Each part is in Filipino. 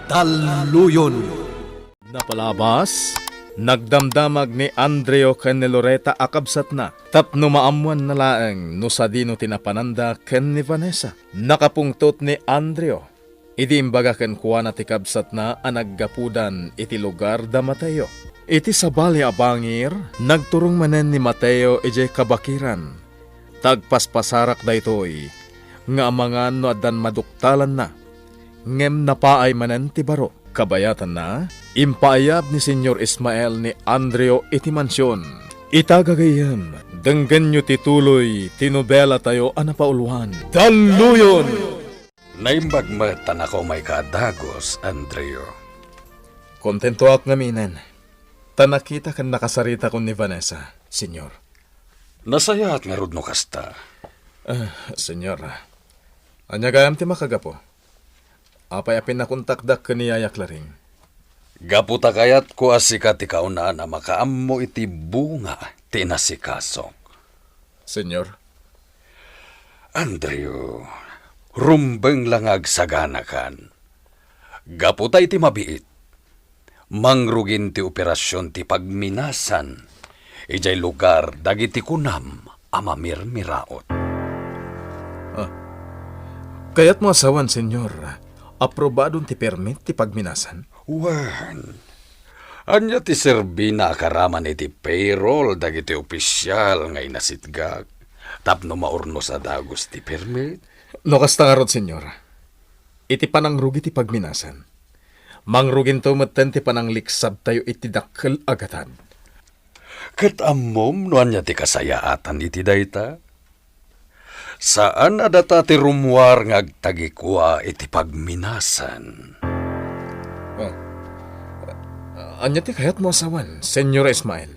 Daluyon. Napalabas, nagdamdamag ni Andreo ken ni Loreta akabsat na. Tapno maamuan na laeng no sa dino tinapananda ken ni Vanessa. Nakapungtot ni Andreo. Idi imbaga ken kuwa na tikabsat na anaggapudan iti lugar da Mateo. Iti sabali abangir, nagturong manen ni Mateo ije kabakiran. Tagpaspasarak da ito'y, nga amangan no adan maduktalan na. Ngem napaay manen ti baro. Kabayatan na, impaayab ni Senyor Ismael ni Andreo iti mansyon. Itagagayam, denggan nyo tituloy, tinobela tayo anapauluhan. Daluyon! Naimbag matan ako may kadagos, Andreo. Kontento ak ngaminan. Tanakita kan nakasarita ko ni Vanessa, Senyor. Nasayat nga rudno kasta. Senyor, anyagayam ti makagapo. Apay apin na kontakdak kaniyayak laring. Gaputa kayat ko asika ti kauna na makaammo iti bunga tinasikaso. Senyor? Andreo, rumbeng langag saganakan. Gaputa iti mabiit. Mangrugin ti operasyon ti pagminasan. Ijay lugar dagiti kunam amamirmiraot. Kaya't mo asawan, Senyor. Aprobadon ti permit ti pagminasan? Wan. Anya ti serbi na akaraman iti payroll dagiti opisyal nga inasitgag. Tapno maurno sa dagos ti permit. No kasta nga rod, Senyor. Iti panangrugi ti pagminasan. Mangrugin to maten ti panangliksab tayo iti dakkel agatan. Kat ammom no anya ti kasayaatan iti dayta? Saan adata ti rumwar nga agtagikwa iti pagminasan? Anya ti kayat mo asawan, Senyor Ismael?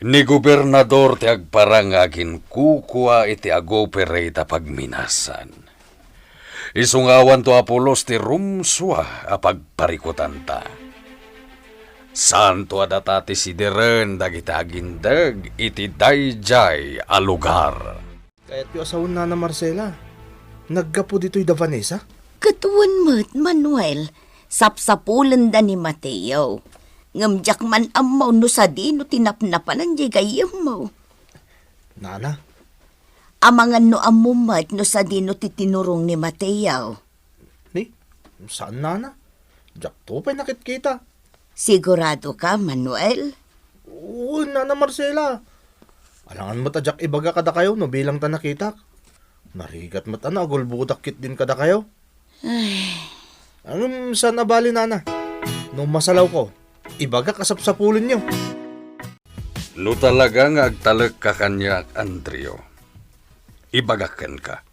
Ni gobernador ti agparangagin kukwa iti agopere ita pagminasan. Isungawan to Apolos ti rumswa a pagparikutan ta. Santo adata ti sideren dagiti agindag iti dayjay a lugar. Kaya't yung asawan na Marcela, naggapo dito'y da Vanessa? Katuan mo't, Manuel, sapsapulan da ni Mateo. Ngamjak man amaw no sa di no tinapnapan ang jigayam mo. Nana? Amangan no amumat no sa di no titinurong ni Mateo. Ni? Saan nana? Diyak to pa'y nakitkita. Sigurado ka, Manuel? Oo, Nana Marcela. Alangan mo tadyak ibaga kada kayo no bilang ta nakita. Narigat mo ta na agulbudak kit din kada kayo. Anong saan nabali, Nana? Nung masalaw ko, ibaga kasapsapulin nyo. No talaga nga agtalag ka kanya, Andreo. Ibagakan ka.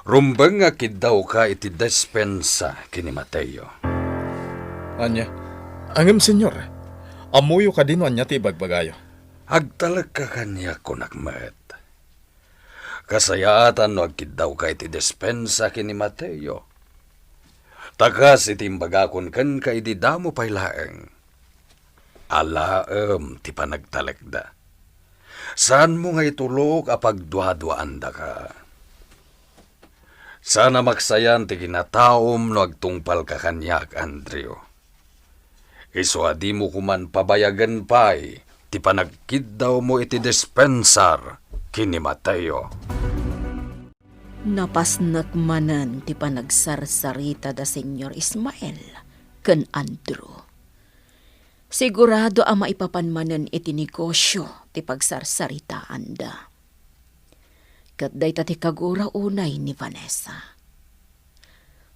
Rumbang nga kidaw ka iti despensa kini Mateo. Anya? Angem, Senyor. Amuyo ka din anya ti ibagbagayo. Agtalag ka kanya kunakmet. Kasayaatan no agkidaw ka iti despensa kini Mateo. Takas iti imbagakon kan ka iti damo pay laeng. Alaem ti panagtalagda. Saan mo nga itulog a pagduadwaan da ka? Sana maksayan ti kinataom no agtungpal ka kanyak, Andreo. Iso adi mo kuman pabayagan pay ti panagkidaw mo iti dispensar kini Mateo. Napasnak manan ti panagsarsarita da Senyor Ismael ken Andrew. Sigurado ang maipapanmanan iti negosyo ti pagsarsaritaan da. Kat day ta ti kagura unay ni Vanessa.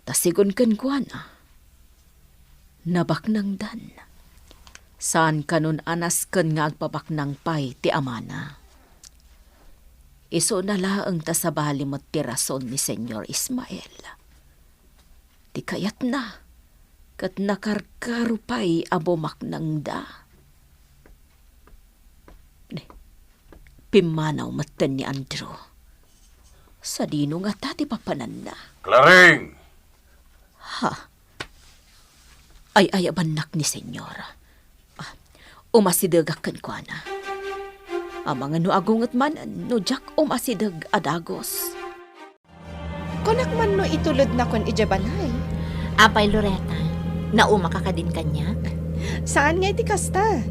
Tasigon ken kuana. Nabaknang dan. Saan kanon anas ken nga agpabaknang pay ti amana. Iso nala ang tasabali mo ti rason ni Senyor Ismael. Ti kayat na. Kat nakarkaro pa'y abomak nang da. Pimanaw matan ni Andrew. Sa dino nga tati papanan na. Claring! Ha? Ay abanak ni Senyora. Umasidagak kan kwa na. Amang ano agungat man, no jak umasidag adagos. Konak man no itulod na kon ijabanay. Apay Loreta, Nauma ka ka din kanya? Saan nga iti kasta?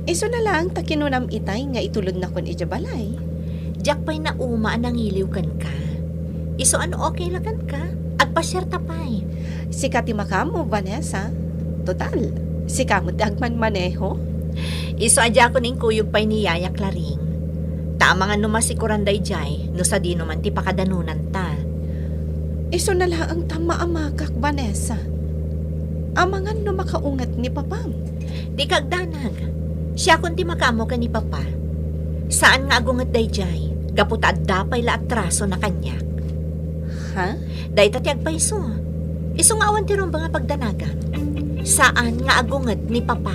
Iso na lang takinunam itay nga itulod na kon ijabalay. Diyak pa'y nauma nangiliw kan ka. Iso ano okay lang kan ka? Agpasyar tapay. Si Katimaka mo, Vanessa. Total, si kamot agman maneho. Iso adya ko ning kuyog pa'y ni Yaya Claring. Tama nga numasikuran day jay, no sa di naman ti pakadanunan ta. Iso na lang ang tama amakak, Vanessa. Amangan no makaungat ni Papam. Di kagdanag. Siya kun ti makamo ka ni Papa. Saan nga agungat day jay? Gaputa dapay la atraso na kanyak. Ha? Day tatiag pa iso. Iso nga awan ti rumba nga pagdanagan. Saan nga agungat ni Papa?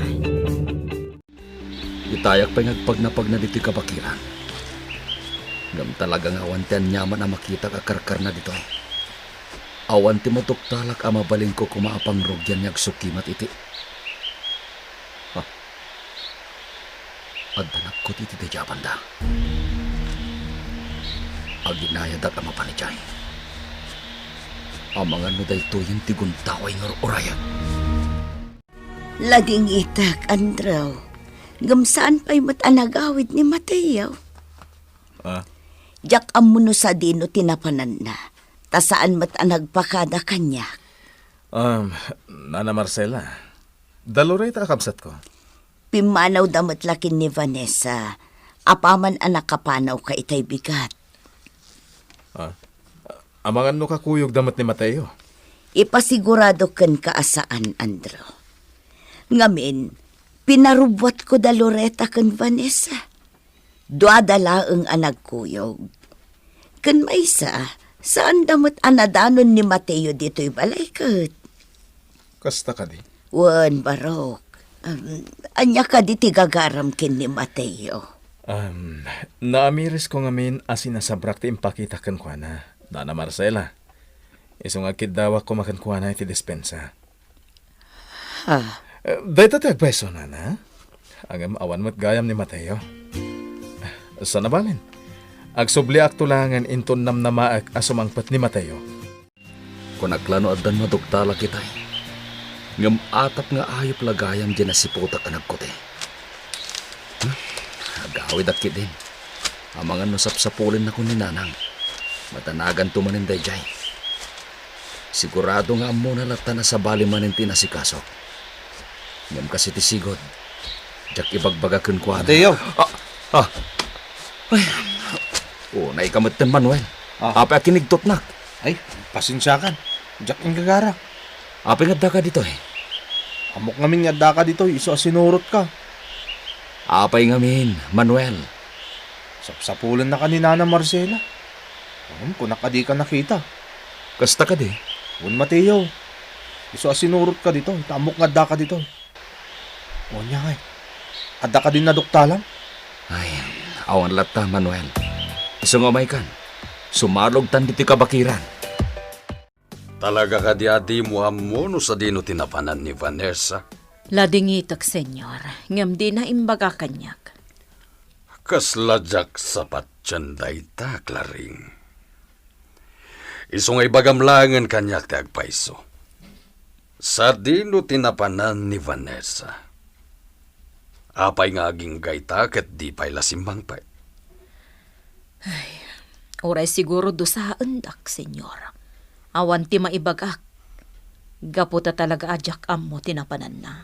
Itayak pa ngagpag na pag na dito kabakiran. Ngam talagang awan tiyan nyaman na makita kakarkar na dito. Awan ti matuktalak ang mabalin ko kumaapang rogyan niyag sukimat iti. Addanak ko iti dejaban da. Aginayadak ang mapanijay. Ang mga nuday tuyin ti guntaway ng orayan. Laging itak, Andrew. Gamsaan pa'y matanagawid ni Mateo. Jak amuno sa dino tinapanan na. Tasaan matanagpakada kanya. Nana Marcela, Daloreta akabsat ko. Pimanaw damat lakin ni Vanessa. Apaman anak kapanaw ka itay bigat. Amangan no kakuyog damat ni Mateo. Ipasigurado ken kaasaan, Andrew. Ngamin, pinarubwat ko da Loreta ken Vanessa. Duadala ang anagkuyog. Ken maysa, saan damot anadanon ni Mateo dito'y balaykot? Kasta ka di? Wan, Barok. Anya ka di tigagaram ken ni Mateo. Naamiris ko ngamin asinasabrak ti impakita kan kwa na. Nana Marcela, isong agkid dawa ko makan kwa na iti dispensa. Dahil tatag beso, Nana. Agam awan mo't gayam ni Mateo. Sana balin? Agsubli aktulangan inton namnamaak asumangpat ni Mateo. Kung naglano adan maduktala kitay. Ngam atap nga ayop lagayam dyan na siputak anag ko te. Agawid akit din. Amangan no sapsapulin ako ni Nanang. Matanagan tumaninday jay. Sigurado nga amo na lata na sa bali maninti na si Kaso. Ngam kasi tisigod. Jak ibagbagakun ko na. Mateo! Naikamatan Manuel. Apa kinigtot nak. Ay, pasensya kan. Jack ang gagara. Apa nga ka dito eh. Amok ngamin nga da ka dito, iso asinurot ka. Apay ngamin, Manuel. Sapsapulan na ka ni Nana Marcela. Kung nakadi ka nakita. Kasta ka di. Un Mateo, iso asinurot ka dito, tamok nga da ka dito. O niya nga adda ka din na duktalang. Ay, awan lata, Manuel. Iso nga may kan. Sumalog tan diti kabakiran. Talaga ka di mo amuno sa dino tinapanan ni Vanessa. Ladingitak, senyor. Ngam di na imbaga kanyak. Kasladyak sapat tyanday ta, Claring. Iso nga ibagamlangan kanyak ti agpaiso. Sa dino tinapanan ni Vanessa. Apay nga aging gayta ket di pay lasimbang pay. Oray siguro do sa endak, senyor. Awan ti maibagak. Gaputa talaga adyak ammo tinapanan na.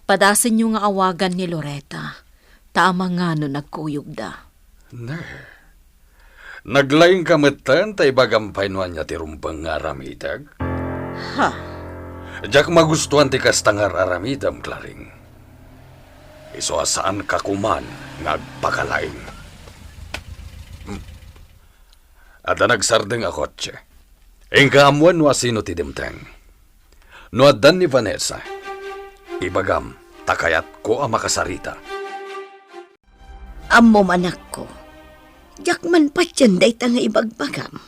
Padasin nyo nga awagan ni Loreta. Tama nga no nagkuyog da. Naglaing kamatan tay bagampay nuan niya ti rumpang aramidag. Ha? Jak magustuhan ti kastangar aramidam, Claring. Iso asaan kakuman ngagpakalaing. At nagsardeng a kotse. Engka amuan no asino ti dimteng. No adan ni Vanessa. Ibagam, takayat ko ang makasarita. Amo manak ko. Jakman pa dyan day nga ibagbagam.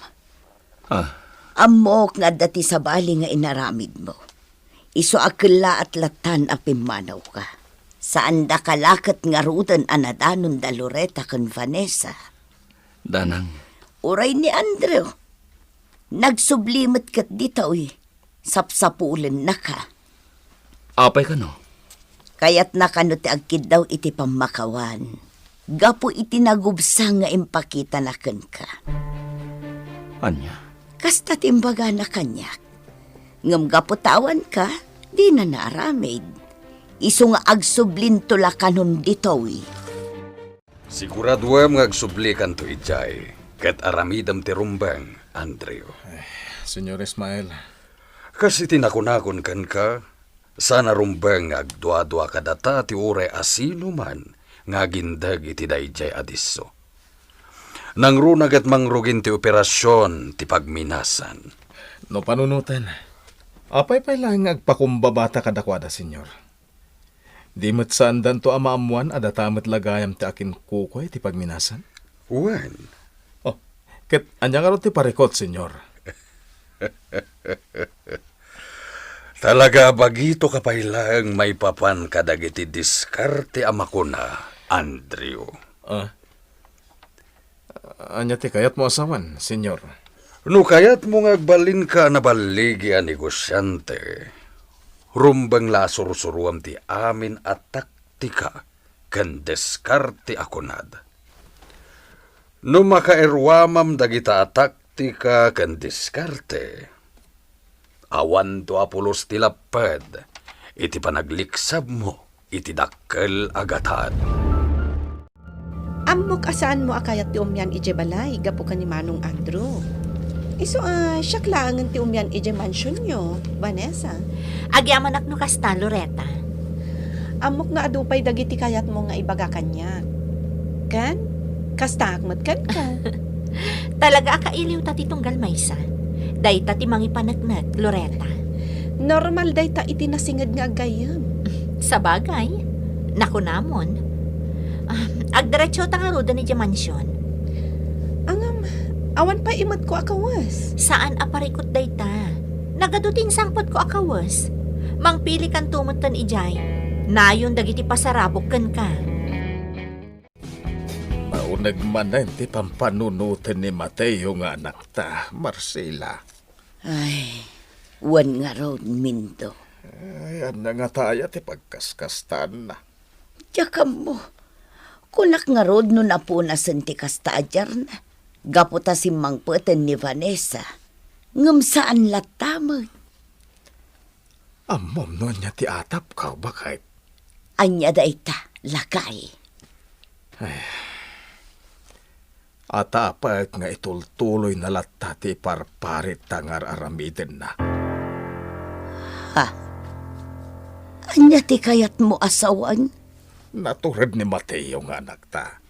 Amo nga dati sa bali nga inaramid mo. Iso akila at latan apimanaw ka. Saan da kalakat nga rudan anadanon da Loreta kan Vanessa. Danang. Uray ni Andrew. Nagsublimot kat dito sapsapulan na ka. Apay ka no? Kaya't nakano ti agkid daw iti pamakawan. Gapo iti nagubsa nga impakita na ken ka. Anya? Kasta timbaga na kanyak. Ngam gapo tawan ka, di na naaramid. Iso nga agsublin tula kanon ditoy. Siguraduam nga agsublikan to ijay, ket aramidam ti rumbang, Andreo. Senyor Ismael, Kasi tinakunakon kan ka, sana rumbang nga agdwa-dwa kadata ti uray asino man, nga gindag iti dayjay adiso. Nang runag at mangrugin ti operasyon ti pagminasan. no panunutan. Apay lang agpakumbabata kadakwada, senyor. Di mo't sandan to amaamuan adatamat lagayam ti akin kukoy ti pagminasan. Wen, Oh, ket anya nga ro ti parekot, senyor. talaga bagito kapailang may papan kadagiti diskarte amakuna, Andrew. Anya ti kayat mo asawan, senyor. No kayat mo nga agbalin ka na baligi a negosyante, rumbang lasur-suruam ti amin at taktika kan diskarte akunad. No makaerwamam dagita a taktika kan diskarte, awan to apulos ti lapad, iti panagliksab mo, iti dakkel agatan. Amok asaan mo akayat ti umyan ije balay, gapo ka ni Manong Andrew. Iso siya klangan ti umyan ije mansyon nyo, Vanessa. Agyaman no kasta, Loretta. Amok na adupay dagiti kayat mo nga ibaga kanya. Kan? Kasta akmat kan ka. Talaga akailiw ta titunggal maysa. Day ta ti mangipanagnak, Loretta. Normal day ta iti nasingad nga agayam. Sa bagay, naku namon. Agdiretso ta nga roda ni Diamansyon. Angam, awan pa imot ko akawas. Saan aparikot day ta? Nagadutin sangpot ko akawas. Mangpili kan tumot tan ijay. Nayon dagiti pasarabok kan ka. Maunag man na ti pampanunutin ni Mateo nga anak ta, Marcela. Ay, wan nga ron, Mindo. Ayan na nga tayo ti pagkaskastan na. Tsaka mo, kunak nga rod no napunasan ti kasta adyar na. Gaputa si mangpeten ni Vanessa. Ngam saan latamag. Amom no niya ti atap ka bakit? Anya da ita, lakay. Atapat nga itultuloy na latta ti parparit tangar aramiden na. Anya ti kayat mo asawan? Naturad ni Mateo nga anak ta.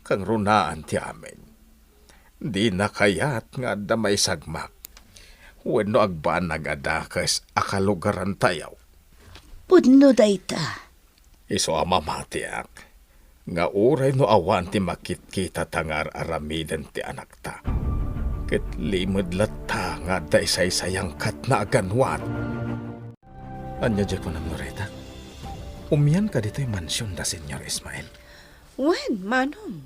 Kang runaan ti amin. Di na kayat nga damay sagmak. Wano agban nagadakas akalugaran tayaw. Pudno da ita. Iso amamatiak. Nga uray no awan ti makitkita tangar aramiden ti anak ta. Ket limod latta nga da isay-sayang kat na aganwat. Anya di ko na Loretta. Umyan ka dito'y mansyon da Senyor Ismael. Wen, Manong.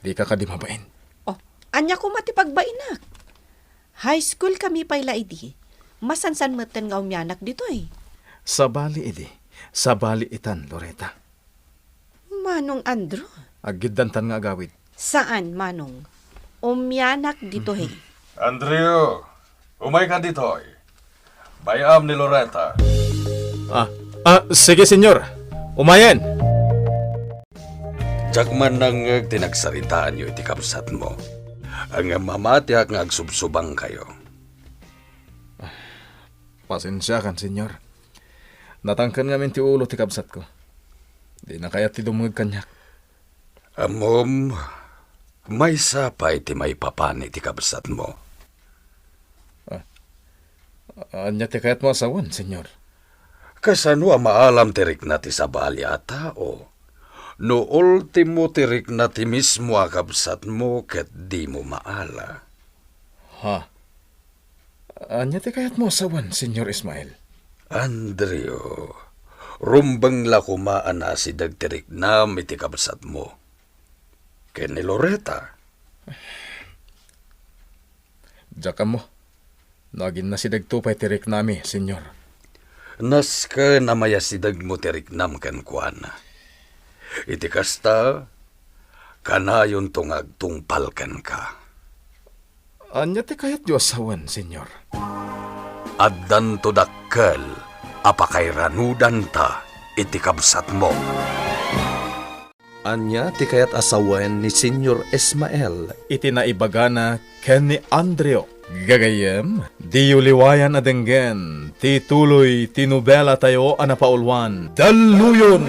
Di ka ka di mabain. Oh, anya ko matipagbainak. High school kami payla idi. Masansan meten nga umyanak dito eh. Sabali idi. Sabali itan, Loretta. Manong Andrew. Agiddantan nga agawid. Saan, Manong? Umyanak dito eh. Andrew, umay ka dito. Bayam ni Loretta. Sige, senyor. Umayan. Jakman nang tinagsaritaan nyo iti kapsat mo. Ang mamatiak nga agsubsubang kayo. Pasensya kan, senyor. Natangkan ngamin ti ulo ti kabsat ko. Di na kaya ti dumungag kanyak. Amom, may sapay ti may papani ti kapsat mo. Anya ti kayat mo asawan, senyor. Kasano maalam tirik na ti sabali a tao. No ultimo tirik na ti mismo a kapsat mo ket di mo maala. Anya ti kayat mo asawan, senyor Ismael. Andrew, rumbang lakumaan na si dagtirik na iti kapsat mo. Ken ni Loretta. Diyaka mo. Nagin na si dagtupay tirik nami, senyor. Nas ka na mayasidag mo tiriknam kan kuan. Iti kasta, kanayon tungag tungpalkan ka. Anya ti kayat yu asawan, senyor. Addan to dakkel, apakay ranudan ta, iti kabsat mo. Anya ti kayat asawen ni Senyor Ismael. Iti naibagana ken ni Andreo. Gagayem, di yuliwayan adenggen, ti tuloy tinubela tayo anapaulwan. Daluyon!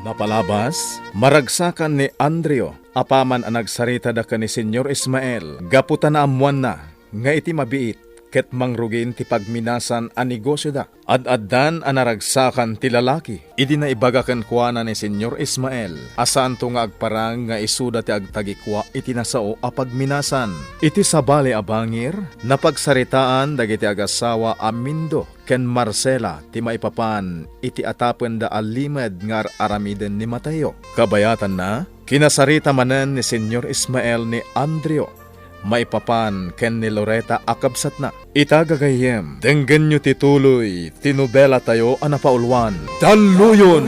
Napalabas, maragsakan ni Andreo, apaman ang nagsarita da ka ni Senyor Ismael, gaputan na amuan na, nga iti mabiit, ket mangrugin ti pagminasan a negosyo da. Ad-addan a naragsakan ti lalaki. Idi na ibagakan kuana ni Senyor Ismael. Asaan to nga agparang nga isuda ti agtagikwa iti nasao a pagminasan. Iti sabali a bangir, napagsaritaan dagiti agasawa Amindo ken Marcela ti maipapan iti atapen da alimed ngar aramiden ni Mateo. Kabayatan na, kinasarita manen ni Senyor Ismael ni Andreo. Maipapan ken ni Loreta akabsat na. Itagagayem, denggen nyo tituloy, tinubela tayo anapaulwan. Daluyon!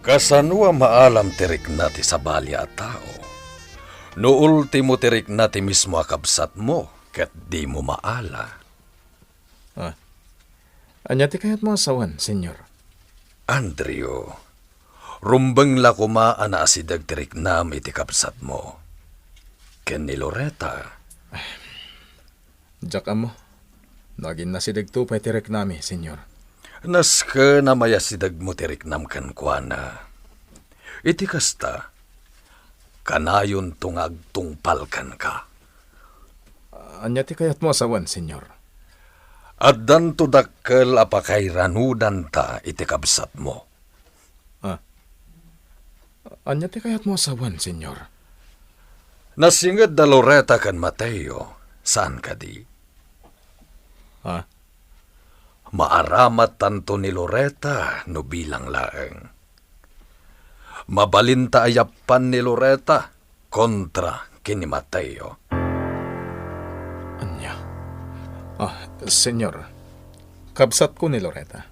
Kasanua maalam tirik na ti sabali a tao. No ultimo tirik na ti mismo akabsat mo, ket di mo maala. Anya ti kayat mo asawan, senyor? Andreo, rumbeng la kuma ana asidag tirik nam iti kabsat mo. Ken ni Loreta. Diyaka mo. Nagin na si dagtupay tirik nami, senyor. Nas ka na mayasidag mo tirik nam kan kuana. Iti kasta, kanayon tungag tungpalkan ka. Anya ti kayat mo asawan, senyor? Addan to dakkel apakay ranudan ta iti kabsat mo. Anya ti kayat mo asawan, senyor? Nasingad da Loreta kan Mateo, saan ka di? Maaramat tanto ni Loreta no bilang laeng. Mabalinta ayapan ni Loreta kontra kini Mateo. Anya? Senyor, kabsat ko ni Loreta.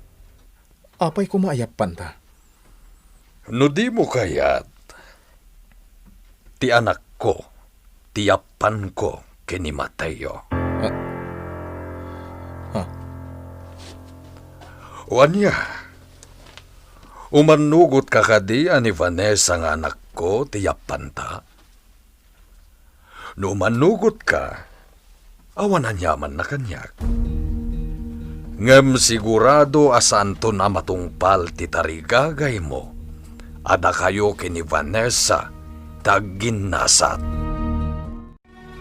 Apay ko maayapan ta? No di mo kayat, ti anak ko, tiyapan ko kini Mateo. Wanya, umanugot ka kadi ani Vanessa nga anak ko, tiyapan ta. No umanugot ka, awan na nyaman na kanyak. Ngem sigurado asan to na matungpal ti tarigagay mo, ada kayo kini Vanessa, tagin nasat.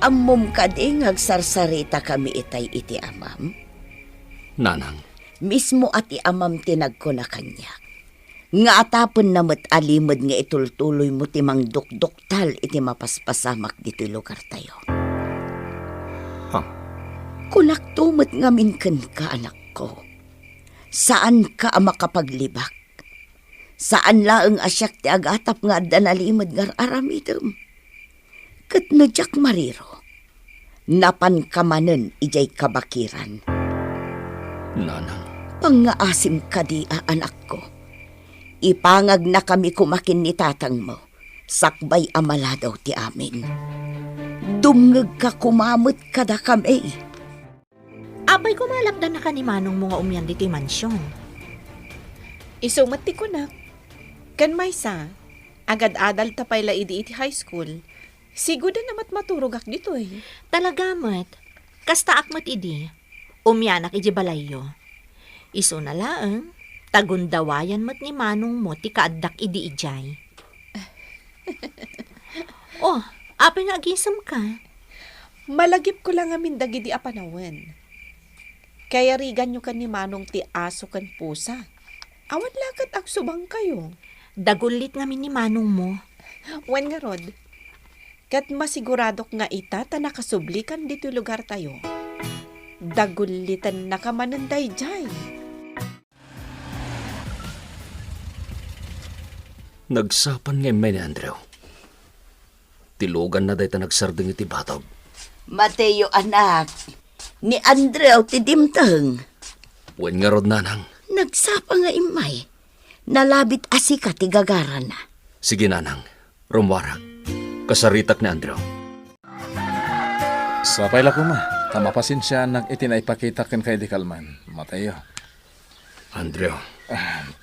Ammom kadi ngagsarsarita kami itay iti amam. Nanang, Mismo ati amam tinag ko na kanya. Nga atapon na alimod nga itultuloy mo timang dukduktal iti mapaspasamak dito lugar tayo. Kunak tumot nga minken ka anak ko. Saan ka makapaglibak? Saan laeng asyak ti agatap nga danalimod nga aramidem? Ket no jak mariro, napan kamanen ijay kabakiran. nanang, Pangaasim kadi anak ko. Ipangag na kami kumakin ni tatang mo. Sakbay amala daw ti amin. Dumngeg ka kumamot kada kami. Apay kumalakdan na ka ni Manong mga umyan diti mansyon. Isumat ti kunak. Kan maysa, agad-adal tapay la idi iti high school. Siguro namat maturog ak dito eh. Talaga mat, kasta akmat idi, umyanak iji balayo. Iso na laeng, tagundawayan mat ni Manong mo ti kaaddak idi ijay. Oh, apay nga agisam ka. Malagip ko lang amin dagidi apanawen. Kaya rigan nyo kan ni Manong ti aso kan pusa. Awan lakat ak subang kayo. Dagulit ngamin ni Manong mo. Wen nga rod, kat masiguradok nga ita ta nakasublikan dito lugar tayo. Dagulitan na kamananday jay. nagsapan nga may ni Andrew. Tilugan na dahi ta nagsardeng iti batog. Mateo anak, ni Andreo ti dimteng. Wen nga rod, nanang. Nagsapa nga imay. Nalabit asika ti gagara na. Sige, nanang. Rumwarag. Kasaritak ni Andrew. Sapay la ko ma. Tama pasensya nag itinaipakita kan kay di kalman. Mateo. Andrew.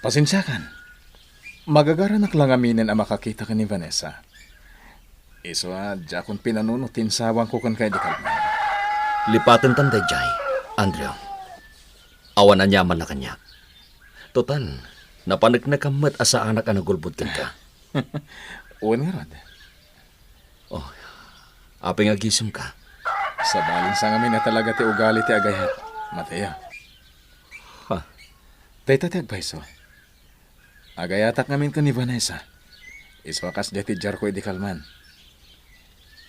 Pasensya kan. Magagara na lang aminin ang makakita ka ni Vanessa. Iswa, jakon pinanunutin sawang ko kan kay di kalman. Lipatan tanday jay, Andrew. Awan na nyaman na kanya. Total, napanagnakamot asa anak ang nagulbud ka. Uwan nga rod. Oh, apeng agisum ka. Sa balin sa ngamin na talaga ti ugali ti agayat. Mateo. Ha? Dayta ti agbayso. Agayatak ngamin ka ni Vanessa. Iswakas jati jar ko di kalman.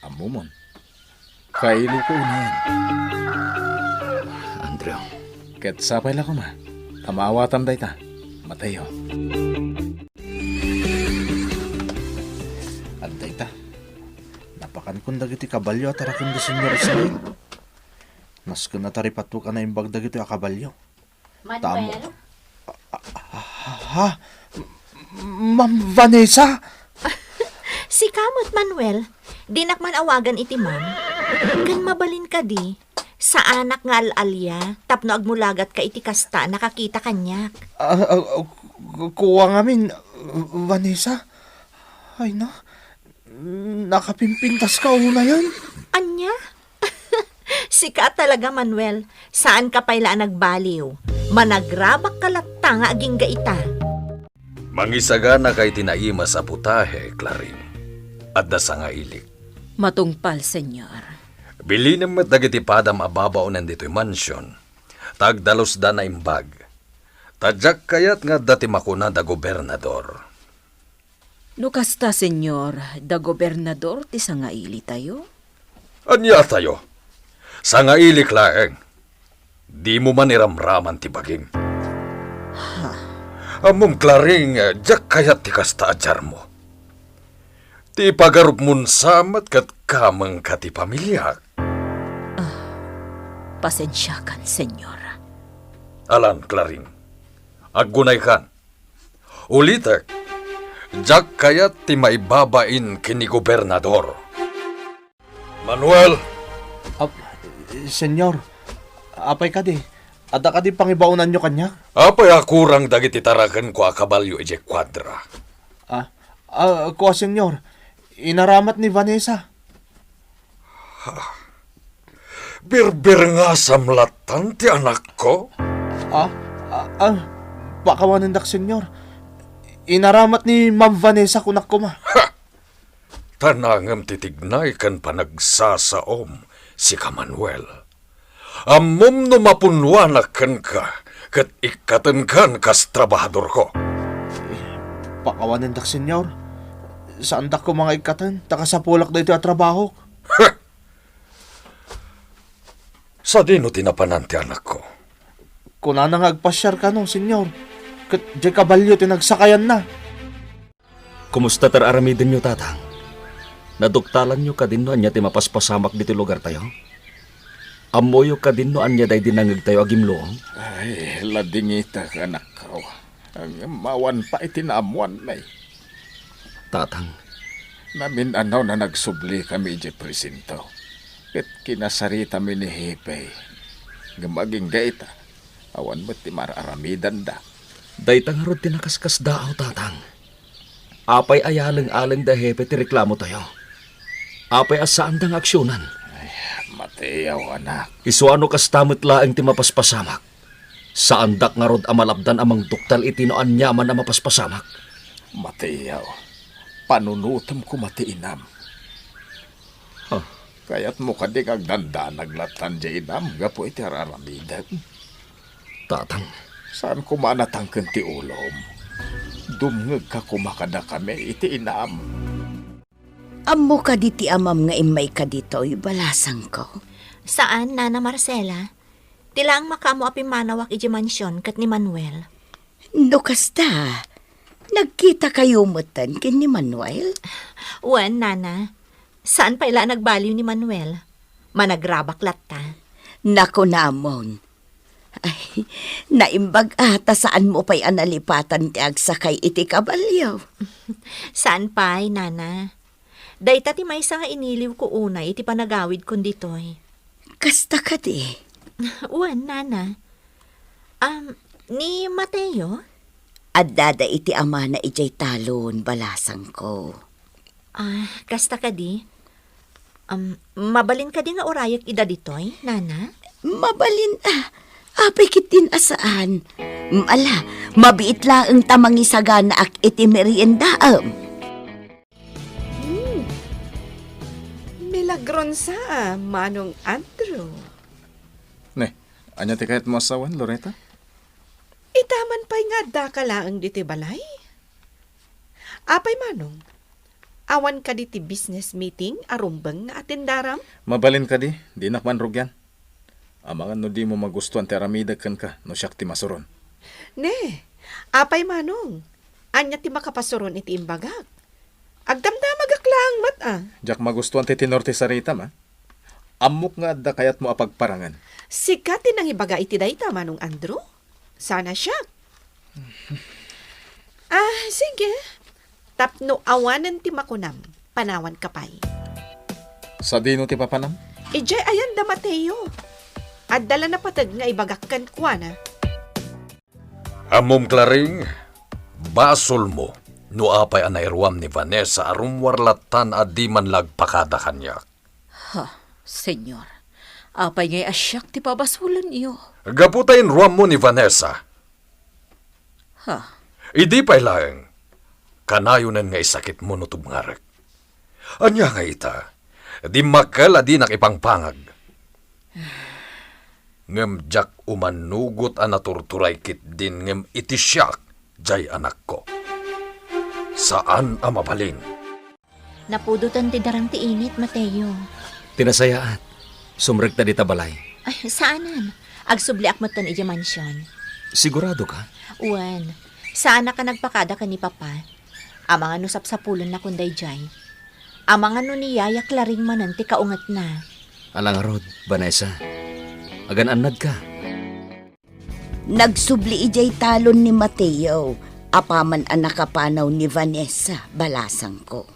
Amumon. Kaili ko unayan. Andrew. Ket sapay la ko ma. Tamawatam dayta. Mateo. At dayta. Napakan kun dagiti kabalyo at arakon di Senyor Ismael. Nas kun nataripat ka na imbag dagiti a kabalyo. Manuel? Ha? Ma'am Vanessa? Si kamot, Manuel. Dinak man awagan iti ma'am. Kan mabalin ka di. Sa anak nga alalya, tapno agmulagat ka iti kasta, nakakita kanyak. Kuha ngamin, Vanessa? Ay na, nakapimpintas ka una yan. Anya? Sika talaga, Manuel. Saan ka pala nagbaliw? Managrabak kalatta nga aging gaita. Mangisaga na kay tinaima sa putahe, Claring. At dasa nga ilik. Matungpal, senyor. Bili naman dagiti padam ababaw nandito'y mansyon. Tagdalos da na imbag. Tadyak kayat nga dati makuna da gobernador. Nukasta, senyor, da gobernador ti sangaili tayo? Anya tayo? Sa nga ilik laeng. Di mo man iramraman ti baging. Amom Claring, jak kayat ti kasta ajar mo. Ti pagarup mun samat kat kamang kati pamilyak. Pasensyakan, senyor. Alan, Claring. Aggunay kan. Ulitek. Jak kayat ti maibabain kini gobernador. Manuel! Senyor, apay ka di. Ada ka di pangibaunan nyo kanya? Apay akurang dagiti tarakan ko akabalyo ije kwadra. Kuha senyor, inaramat ni Vanessa. Bir nga samlatan ti anak ko? Pakawanan senyor. Inaramat ni Ma'am Vanessa kunak ko ma. Tanangam titignay kan panagsasaom si Manuel. Amom no mapunwanak kan ka, kat ikatan kan kas trabahador ko. Pakawanan senyor. Saan dak ko mga ikatan? Taka sa pulak na ito at trabaho. Sa dino tinapanan ti anak ko? Kuna nang agpasyar ka no, senyor. Kat di kabalyo tinagsakayan na. Kumusta tararamidin nyo, tatang? Naduktalan nyo ka din no anya ti mapaspasamak dito lugar tayo? Amoyo ka din no anya day dinangag tayo agimloong? Ay, ladingita ka anak ko. Ang mawan pa itinamuan na eh. Tatang, Namin na nagsubli kami di presinto. Ket kinasarita mi ni Hipay. Gamaging gaita. Awan mo ti mararamidan da. daytang harod tinakaskas daaw, tatang. Apay ayalang-alang da hepe ti reklamo tayo. Apay asaan dang aksyonan. Mateo, anak. Isuano kas tamit laeng ti mapaspasamak. Saan dak nga rod amalabdan amang duktal itinoan nyaman na mapaspasamak. Mateo, panunutam ko matiinam. Huh. Kaya't mo kadig agdanda naglatan di inam, gapo iti araramidan. Tatang, Saan kumanatangken ti ulom? Dumngeg ka kumakada kami iti inam. Ammo ka di ti amam nga imay ka dito'y balasang ko. Saan, Nana Marcela? Tilang makamo api manawak iji mansyon kat ni Manuel. No kasta, nagkita kayo mutan kin ni Manuel? Wan, Nana. Saan pa ila nagbaliw ni Manuel? Managrabaklat ta. Nako namon. Ay, naimbag ata saan mo pa'y analipatan ti agsakay iti kabalyaw. Saan pa'y, nana? Dayta ti maysa nga iniliw ko unay iti panagawid kun ditoy. Kasta ka di. Uwan, nana. Ni Mateo? Addada iti ama na ijay talon balasang ko. Kasta ka di? Mabalin ka di nga orayak ida ditoy, nana? Mabalin apay kitin asaan. Ala, mabiit lang ang tamang isagana ak iti meriendaam. Milagron sa Manong Andrew. Ne, anya ti kayat mo asawan, Loretta? Itaman pa'y nga da ka laang diti balay. Apay Manong, awan ka diti business meeting arumbang nga atindaram? Mabalin ka di nakman rugyan. Amangan no di mo magustuhan ti aramidag kan ka, no siyak ti masuron. Ne, apay Manong, anya ti makapasuron iti imbagak. Agdamdamagak lang mat Jak magustuhan ti tinor ti sarita ma. Amok nga adda kayat mo apagparangan. Sikatin ang ibaga iti dayta Manong Andrew. Sana siya. Sige. Tapno awanan ti makunam, panawan kapay. Sa dino ti papanam? Ijay ayan da Mateo. At dala na patag nga ibagakkan kwa na. Amom klaring, basol mo, no apay anayruam ni Vanessa arumwarlatan at di man lagpakada kanya. Senyor, apay ngay asyak ti pabasulan iyo. Gaputayin ruam mo ni Vanessa. Idi pa'y laeng, kanayonan nga isakit mo no tubngarek. Anya nga ita, di makal adi nakipangpangag. Ngem jak umanugot ang naturturay kit din ngem itisyak jay anak ko. Saan ang mabalin? Napudutan ti darang ti init, Mateo. Tinasayaan. Sumrek ta dita balay. Ay, saanan? Agsubli akmatan ija mansyon. Sigurado ka? Uwan, saan na ka nagpakada ka ni Papa? Amang ano sapsapulan na kunday jay. Amang ano ni Yaya klaring manan ti kaungat na. Alang rod, Vanessa. Agan anad ka. Nagsubli ijay talon ni Mateo. Apaman ang nakapanaw ni Vanessa balasang ko.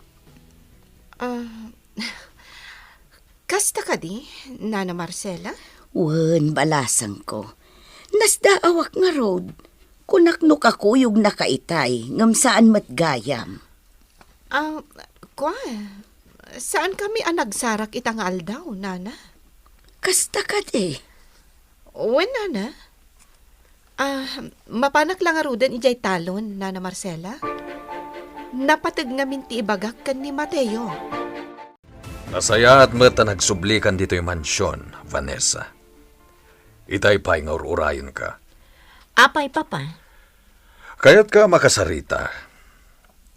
Kasta ka di, Nana Marcela? Wen, balasang ko. Nasdaawak nga road. Kunakno kakuyog na kaitay, ngam saan matgayam. Saan kami nagsarak itang aldaw, Nana? Kasta ka di. Uwan, Nana? Mapanak lang arudan ijay talon, Nana Marcela? Napatag ngamin ti ibagak kan ni Mateo. Nasaya at mata nagsublikan dito yung mansyon, Vanessa. Itay pa'y ngaururayon ka. Apay, Papa. Kaya't ka makasarita.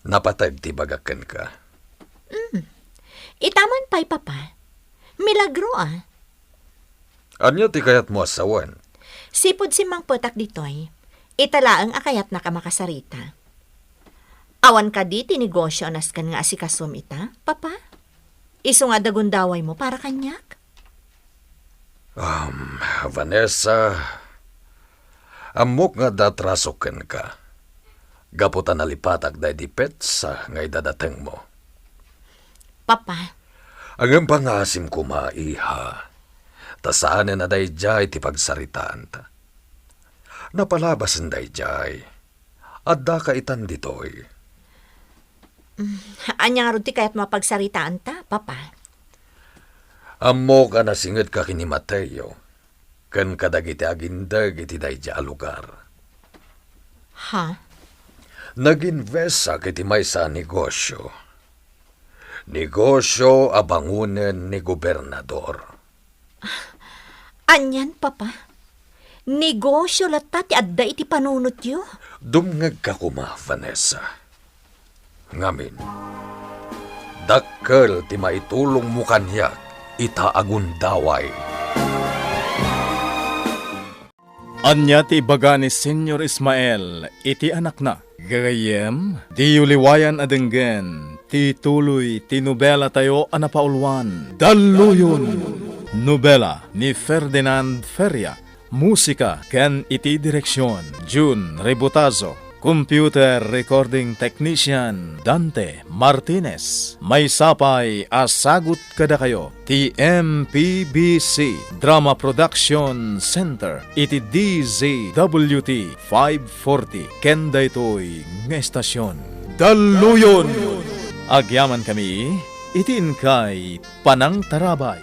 Napatag ti bagakan ka. Itaman pa'y, Papa. Milagro Anyo ti kayat mo asawan? Sipod si Mang Putak ditoy. Italaang akayat na ka makasarita. Awan ka di tinegosyo anas kan nga asikasum ita, Papa? Iso nga dagundaway mo para kanyak? Vanessa, amok nga datrasoken ka. Gaputan nalipatag day di petsa nga idadateng mo. Papa, Ang pangasim ko maiha. Tasaanin na day jay ti pagsaritaan ta. Napalabas day jay. Adda ka itan ditoy. anya nga ron ti kaya't mapagsaritaan ta, Papa? Amo ka na singit ka kini Mateo. Kan kadagiti agindag iti dayja a lugar. Ha? Nag-invest sa kiti may sa negosyo. Negosyo abangunen ni gobernador. Anyan, Papa? Negosyo lata ti adda iti panunot yo? Dumngag ka kuma, Vanessa. Ngamin, dakkel ti maitulong mo kanyak itaagundaway. Anya ti ibaga ni Senyor Ismael, iti anak na. Gayem, di yuliwayan adenggen, ti tuloy, ti nobela tayo anapaulwan. Daluyon! Nobela ni Ferdinand Feria. Musika ken iti direksyon June Rebotazo. Computer Recording Technician Dante Martinez. May sapay asagot kada kayo. TMPBC Drama Production Center. Iti DZWT 540. Kenda ito'y nga estasyon. Daluyon! Agyaman kami, itin kay Panang Tarabay.